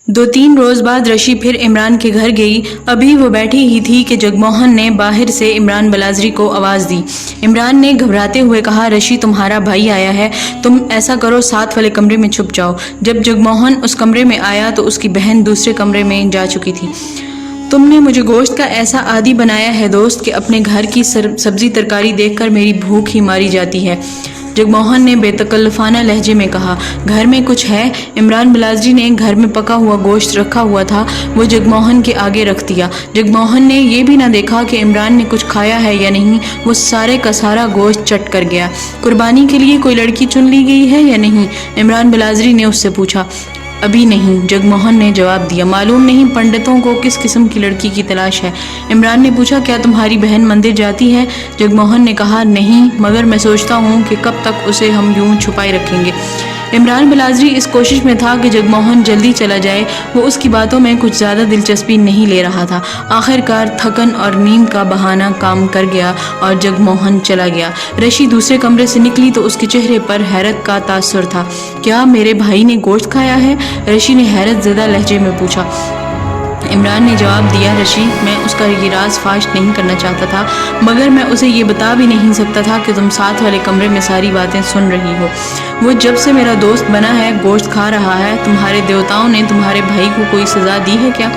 2-3 रोज बाद रशी फिर इमरान के घर गई। अभी वो बैठी ही थी कि जगमोहन ने बाहर से इमरान बलाजरी को आवाज़ दी। इमरान ने घबराते हुए कहा, रशी तुम्हारा भाई आया है, तुम ऐसा करो साथ वाले कमरे में छुप जाओ। जब जगमोहन उस कमरे में आया तो उसकी बहन दूसरे कमरे में जा चुकी थी। तुमने मुझे गोश्त का ऐसा आदी बनाया है दोस्त कि अपने घर की सब्जी तरकारी देखकर मेरी भूख ही मारी जाती है। जगमोहन ने बेतकल्लफाना लहजे में कहा, घर में कुछ है? इमरान बलाजरी ने घर में पका हुआ गोश्त रखा हुआ था, वो जगमोहन के आगे रख दिया। जगमोहन ने ये भी ना देखा कि इमरान ने कुछ खाया है या नहीं, वो सारे का सारा गोश्त चट कर गया। कुर्बानी के लिए कोई लड़की चुन ली गई है या नहीं? इमरान बलाजरी ने उससे पूछा। अभी नहीं, जगमोहन ने जवाब दिया। मालूम नहीं पंडितों को किस किस्म की लड़की की तलाश है? इमरान ने पूछा, क्या तुम्हारी बहन मंदिर जाती है? जगमोहन ने कहा, नहीं, मगर मैं सोचता हूँ कि कब तक उसे हम यूं छुपाए रखेंगे। इमरान बलाजरी इस कोशिश में था कि जगमोहन जल्दी चला जाए। वो उसकी बातों में कुछ ज़्यादा दिलचस्पी नहीं ले रहा था। आखिरकार थकन और नींद का बहाना काम कर गया और जगमोहन चला गया। रशी दूसरे कमरे से निकली तो उसके चेहरे पर हैरत का तासुर था। क्या मेरे भाई ने गोश्त खाया है? रशी ने हैरत ज़दा लहजे में पूछा। इमरान ने जवाब दिया, रशी, मैं उसका ये राज फाश नहीं करना चाहता था, मगर मैं उसे ये बता भी नहीं सकता था कि तुम साथ वाले कमरे में सारी बातें सुन रही हो। वो जब से मेरा दोस्त बना है गोश्त खा रहा है। तुम्हारे देवताओं ने तुम्हारे भाई को कोई सज़ा दी है क्या?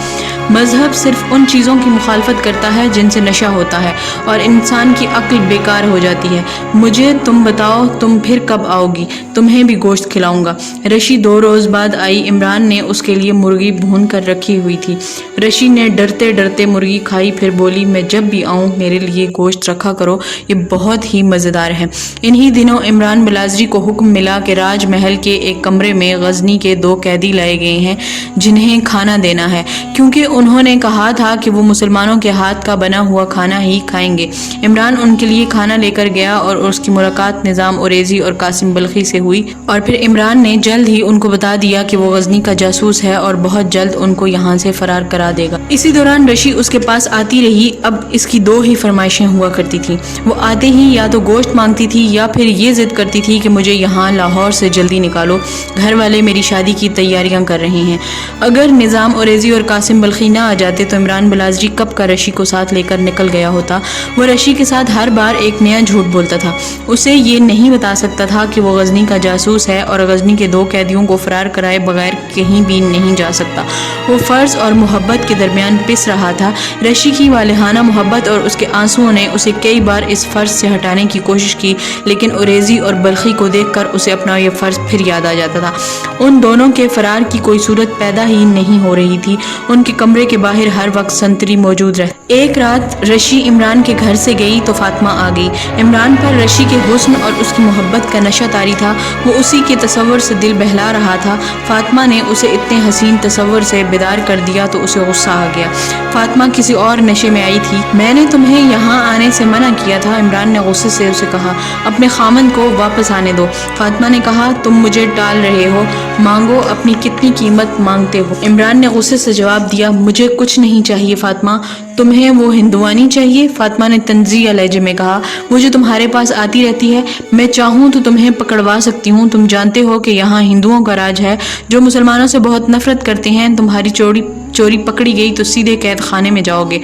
मजहब सिर्फ उन चीज़ों की मुखालफत करता है जिनसे नशा होता है और इंसान की अक्ल बेकार हो जाती है। मुझे तुम बताओ, तुम फिर कब आओगी? तुम्हें भी गोश्त खिलाऊंगा। रशी 2 रोज़ बाद आई। इमरान ने उसके लिए मुर्गी भून कर रखी हुई थी। रशी ने डरते डरते मुर्गी खाई, फिर बोली, मैं जब भी आऊँ मेरे लिए गोश्त रखा करो, ये बहुत ही मज़ेदार है। इन्हीं दिनों इमरान बलाजरी को हुक्म मिला कि राजमहल के एक कमरे में गजनी के 2 कैदी लाए गए हैं जिन्हें खाना देना है, क्योंकि उन्होंने कहा था कि वो मुसलमानों के हाथ का बना हुआ खाना ही खाएंगे। इमरान उनके लिए खाना लेकर गया और उसकी मुलाकात निज़ाम उरेज़ी और कासिम बल्खी से हुई और फिर इमरान ने जल्द ही उनको बता दिया कि वो गजनी का जासूस है और बहुत जल्द उनको यहाँ से फरार करा देगा। इसी दौरान रशी उसके पास आती रही। अब इसकी 2 ही फरमाइशें हुआ करती थी। वो आते ही या तो गोश्त मांगती थी या फिर ये जिद करती थी कि मुझे यहाँ लाहौर से जल्दी निकालो, घर वाले मेरी शादी की तैयारियां कर रहे हैं। अगर निज़ाम उरेज़ी और कासिम बल्खी ना आ जाते तो इमरान बलाजरी कब का रशी को साथ लेकर निकल गया होता। वो रशी के साथ हर बार एक नया झूठ बोलता था। उसे ये नहीं बता सकता था कि वो गजनी का जासूस है और गजनी के 2 कैदियों को फरार कराए बगैर कहीं भी नहीं जा सकता। वो फ़र्ज और मोहब्बत के दरमियान पिस रहा था। रशी की वालिहाना मोहब्बत और उसके आंसुओं ने उसे कई बार इस फ़र्ज से हटाने की कोशिश की, लेकिन उरेज़ी और बल्खी को देखकर उसे अपना ये फ़र्ज फिर याद आ जाता था। उन दोनों के फरार की कोई सूरत पैदा ही नहीं हो रही थी। उनके कमरे के बाहर हर वक्त संतरी मौजूद रहे। एक रात रशी इमरान के घर से गई तो फातिमा आ गई। इमरान पर रशी के हुस्न और उसकी मोहब्बत का नशा तारी था। वो उसी के तसव्वुर से दिल बहला रहा था। फातिमा ने उसे इतने हसीन तसव्वुर से बेदार कर दिया तो उसे गुस्सा आ गया। फातिमा किसी और नशे में आई थी। मैंने तुम्हें यहाँ आने से मना किया था, इमरान ने गुस्से से उसे कहा। अपने खामन को वापस आने दो। फातिमा ने कहा, तुम मुझे टाल रहे हो, मांगो, अपनी कितनी कीमत मांगते हो? इमरान ने गुस्से से जवाब दिया, मुझे कुछ नहीं चाहिए फातिमा, तुम्हें वो हिंदुआनी चाहिए? फातिमा ने तंज़िया लहजे में कहा, वो जो तुम्हारे पास आती रहती है, मैं चाहूँ तो तुम्हें पकड़वा सकती हूँ। तुम जानते हो कि यहाँ हिंदुओं का राज है जो मुसलमानों से बहुत नफरत करते हैं। तुम्हारी चोरी पकड़ी गई तो सीधे कैद खाने में जाओगे।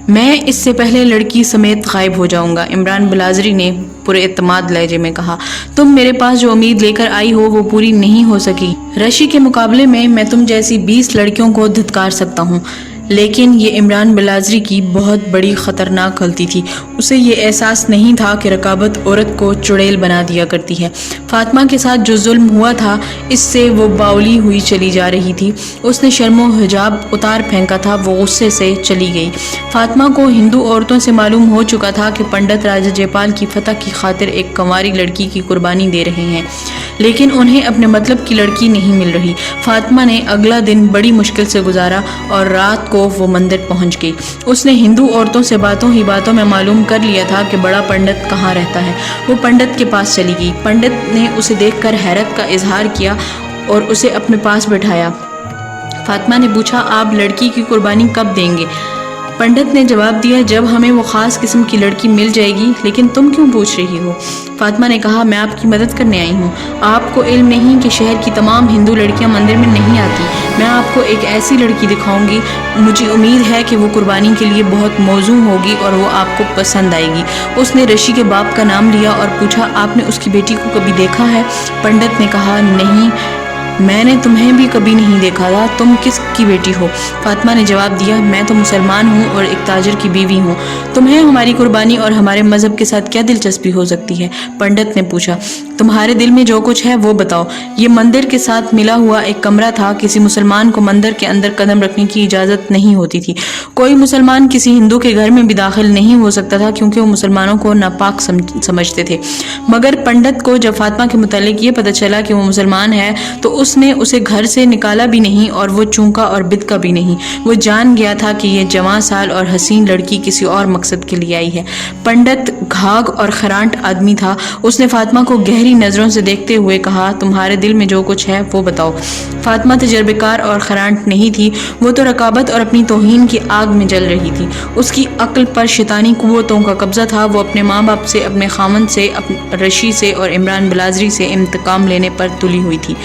मैं इससे पहले लड़की समेत गायब हो जाऊंगा। इमरान बलाजरी ने पूरे एतमाद लहजे में कहा, तुम मेरे पास जो उम्मीद लेकर आई हो वो पूरी नहीं हो सकी। रशी के मुकाबले में मैं तुम जैसी 20 लड़कियों को धिक्कार सकता हूँ, लेकिन ये इमरान बलाजरी की बहुत बड़ी ख़तरनाक गलती थी। उसे ये एहसास नहीं था कि रकाबत औरत को चुड़ैल बना दिया करती है। फातिमा के साथ जो जुल्म हुआ था, इससे वो बावली हुई चली जा रही थी। उसने शर्मो हिजाब उतार फेंका था। वो गुस्से से चली गई। फातिमा को हिंदू औरतों से मालूम हो चुका था कि पंडित राजा जयपाल की फतह की खातिर एक कंवारी लड़की की कुर्बानी दे रहे हैं, लेकिन उन्हें अपने मतलब की लड़की नहीं मिल रही। फातिमा ने अगला दिन बड़ी मुश्किल से गुजारा और रात को वो मंदिर पहुंच गई। उसने हिंदू औरतों से बातों ही बातों में मालूम कर लिया था कि बड़ा पंडित कहाँ रहता है। वो पंडित के पास चली गई। पंडित ने उसे देखकर हैरत का इजहार किया और उसे अपने पास बैठाया। फातिमा ने पूछा, आप लड़की की कुर्बानी कब देंगे? पंडित ने जवाब दिया, जब हमें वो खास किस्म की लड़की मिल जाएगी। लेकिन तुम क्यों पूछ रही हो? फातिमा ने कहा, मैं आपकी मदद करने आई हूँ। आपको इल्म नहीं कि शहर की तमाम हिंदू लड़कियाँ मंदिर में नहीं आती। मैं आपको एक ऐसी लड़की दिखाऊंगी, मुझे उम्मीद है कि वो कुर्बानी के लिए बहुत मौजूद होगी और वो आपको पसंद आएगी। उसने रशी के बाप का नाम लिया और पूछा, आपने उसकी बेटी को कभी देखा है? पंडित ने कहा, नहीं, मैंने तुम्हें भी कभी नहीं देखा था। तुम किसकी बेटी हो? फातिमा ने जवाब दिया, मैं तो मुसलमान हूँ और एक ताजर की बीवी हूँ। तुम्हें हमारी कुर्बानी और हमारे मजहब के साथ क्या दिलचस्पी हो सकती है? पंडित ने पूछा, तुम्हारे दिल में जो कुछ है वो बताओ। ये मंदिर के साथ मिला हुआ एक कमरा था। किसी मुसलमान को मंदिर के अंदर कदम रखने की इजाज़त नहीं होती थी। कोई मुसलमान किसी हिंदू के घर में भी दाखिल नहीं हो सकता था, क्योंकि वो मुसलमानों को नापाक समझते थे। मगर पंडित को जब फातिमा के मुतालिक ये पता चला कि वो मुसलमान है, तो उसने उसे घर से निकाला भी नहीं और वो चूका और बिदका भी नहीं। वो जान गया था कि ये जवां साल और हसीन लड़की किसी और मकसद के लिए आई है। पंडित घाघ और खरांट आदमी था। उसने फातिमा को गहरी नज़रों से देखते हुए कहा, तुम्हारे दिल में जो कुछ है वो बताओ। फातिमा तजर्बेकार और खरांट नहीं थी। वो तो रकाबत और अपनी तौहीन की आग में जल रही थी। उसकी अक्ल पर शैतानी कुव्वतों का कब्जा था। वो अपने माँ बाप से, अपने खामन से, रशी से और इमरान बलाजरी से इंतकाम लेने पर तुली हुई थी।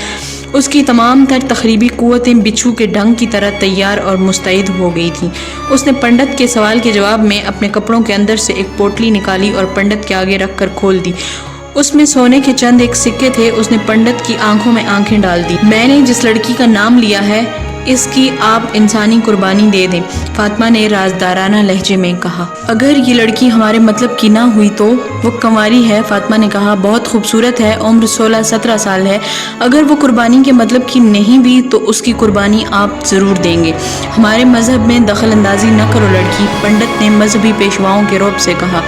उसकी तमाम तर तखरीबी कुव्वतें बिच्छू के ढंग की तरह तैयार और मुस्तैद हो गई थीं। उसने पंडित के सवाल के जवाब में अपने कपड़ों के अंदर से एक पोटली निकाली और पंडित के आगे रखकर खोल दी। उसमें सोने के चंद एक सिक्के थे। उसने पंडित की आंखों में आंखें डाल दी। मैंने जिस लड़की का नाम लिया है, इसकी आप इंसानी कुर्बानी दे दें, फातिमा ने राजदाराना लहजे में कहा। अगर ये लड़की हमारे मतलब की ना हुई तो? वो कंवारी है, फातिमा ने कहा, बहुत खूबसूरत है, उम्र 16-17 साल है। अगर वो कुर्बानी के मतलब की नहीं भी तो उसकी कुर्बानी आप ज़रूर देंगे। हमारे मजहब में दखल अंदाजी न करो लड़की, पंडित ने मजहबी पेशवाओं के रौब से कहा।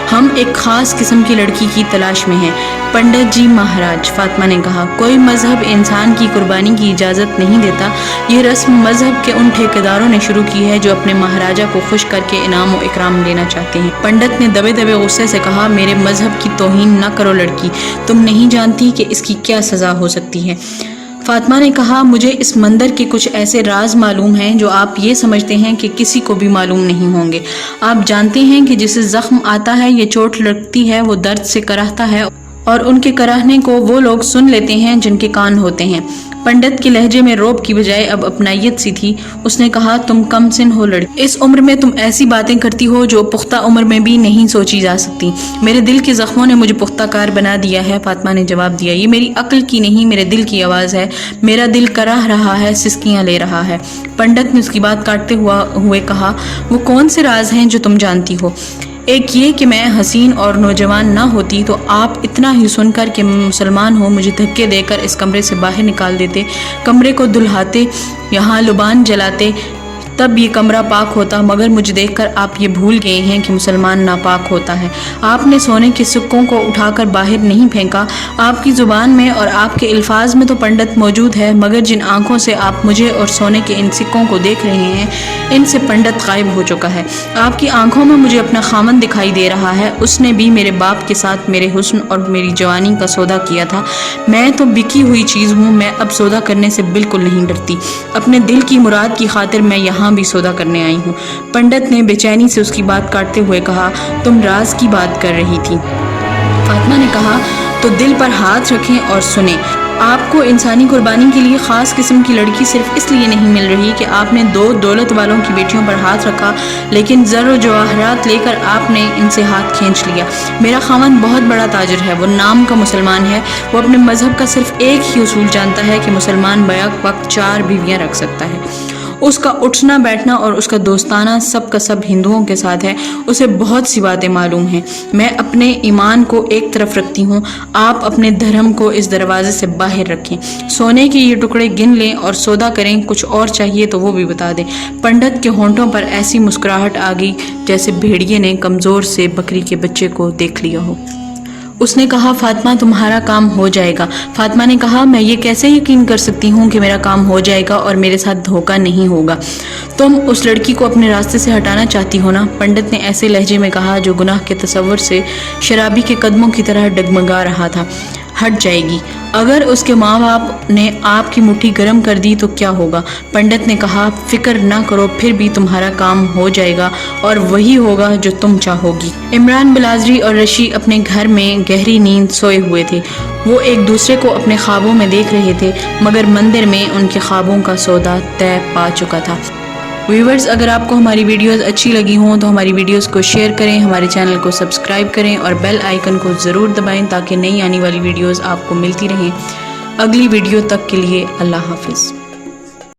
हम एक ख़ास किस्म की लड़की की तलाश में हैं। पंडित जी महाराज, फातिमा ने कहा, कोई मजहब इंसान की कुर्बानी की इजाज़त नहीं देता। ये रस्म मजहब के उन ठेकेदारों ने शुरू की है जो अपने महाराजा को खुश करके इनाम और इकराम लेना चाहते हैं। पंडित ने दबे दबे गुस्से से कहा, मेरे मजहब की तौहीन न करो लड़की, तुम नहीं जानती कि इसकी क्या सज़ा हो सकती है। फातिमा ने कहा, मुझे इस मंदिर के कुछ ऐसे राज मालूम हैं जो आप ये समझते हैं कि किसी को भी मालूम नहीं होंगे। आप जानते हैं कि जिसे जख्म आता है या चोट लगती है वो दर्द से कराहता है, और उनके कराहने को वो लोग सुन लेते हैं जिनके कान होते हैं। पंडित के लहजे में रौब की बजाय अब अपनायत सी थी। उसने कहा, तुम कम सिन हो लड़की, इस उम्र में तुम ऐसी बातें करती हो जो पुख्ता उम्र में भी नहीं सोची जा सकती। मेरे दिल के जख्मों ने मुझे पुख्ता कार बना दिया है, फातिमा ने जवाब दिया। ये मेरी अक्ल की नहीं, मेरे दिल की आवाज़ है। मेरा दिल कराह रहा है, सिसकियाँ ले रहा है। पंडित ने उसकी बात काटते हुए कहा, वो कौन से राज हैं जो तुम जानती हो? एक ये कि मैं हसीन और नौजवान ना होती तो आप इतना ही सुनकर कि मुसलमान हो मुझे धक्के देकर इस कमरे से बाहर निकाल देते, कमरे को दुल्हाते, यहाँ लुबान जलाते, तब ये कमरा पाक होता। मगर मुझे देखकर आप ये भूल गए हैं कि मुसलमान नापाक होता है। आपने सोने के सिक्कों को उठाकर बाहर नहीं फेंका। आपकी ज़ुबान में और आपके अल्फाज में तो पंडित मौजूद है, मगर जिन आंखों से आप मुझे और सोने के इन सिक्कों को देख रहे हैं, इनसे पंडित गायब हो चुका है। आपकी आंखों में मुझे अपना खामन दिखाई दे रहा है। उसने भी मेरे बाप के साथ मेरे हुस्न और मेरी जवानी का सौदा किया था। मैं तो बिकी हुई चीज़ हूँ, मैं अब सौदा करने से बिल्कुल नहीं डरती। अपने दिल की मुराद की खातिर मैं यहाँ भी सौदा करने आई हूँ। पंडित ने बेचैनी से उसकी बात काटते हुए कहा, तुम राज की बात कर रही थी। फातिमा ने कहा, तो दिल पर हाथ रखें और सुने। आपको इंसानी कुर्बानी के लिए ख़ास किस्म की लड़की सिर्फ इसलिए नहीं मिल रही कि आपने दो दौलत वालों की बेटियों पर हाथ रखा, लेकिन ज़र जवाहरात लेकर आपने इनसे हाथ खींच लिया। मेरा खामन बहुत बड़ा ताजिर है, वो नाम का मुसलमान है। वो अपने मज़हब का सिर्फ एक ही उसूल जानता है कि मुसलमान बैक वक्त 4 बीवियाँ रख सकता है। उसका उठना बैठना और उसका दोस्ताना सब का सब हिंदुओं के साथ है। उसे बहुत सी बातें मालूम हैं। मैं अपने ईमान को एक तरफ रखती हूँ, आप अपने धर्म को इस दरवाजे से बाहर रखें। सोने के ये टुकड़े गिन लें और सौदा करें। कुछ और चाहिए तो वो भी बता दें। पंडित के होंठों पर ऐसी मुस्कुराहट आ गई जैसे भेड़िए ने कमज़ोर से बकरी के बच्चे को देख लिया हो। उसने कहा, फातिमा तुम्हारा काम हो जाएगा। फातिमा ने कहा, मैं ये कैसे यकीन कर सकती हूँ कि मेरा काम हो जाएगा और मेरे साथ धोखा नहीं होगा? तुम उस लड़की को अपने रास्ते से हटाना चाहती हो ना? पंडित ने ऐसे लहजे में कहा जो गुनाह के तसव्वुर से शराबी के कदमों की तरह डगमगा रहा था। ہٹ جائے گی۔ اگر اس کے ماں باپ نے آپ کی مٹھی گرم کر دی تو کیا ہوگا؟ پنڈت نے کہا، فکر نہ کرو، پھر بھی تمہارا کام ہو جائے گا اور وہی ہوگا جو تم چاہو گی۔ عمران بلازری اور رشی اپنے گھر میں گہری نیند سوئے ہوئے تھے۔ وہ ایک دوسرے کو اپنے خوابوں میں دیکھ رہے تھے، مگر مندر میں ان کے خوابوں کا سودا طے پا چکا تھا۔ ویورز، اگر آپ کو ہماری ویڈیوز اچھی لگی ہوں تو ہماری ویڈیوز کو شیئر کریں، ہمارے چینل کو سبسکرائب کریں اور بیل آئیکن کو ضرور دبائیں تاکہ نئی آنے والی ویڈیوز آپ کو ملتی رہیں۔ اگلی ویڈیو تک کے لیے اللہ حافظ۔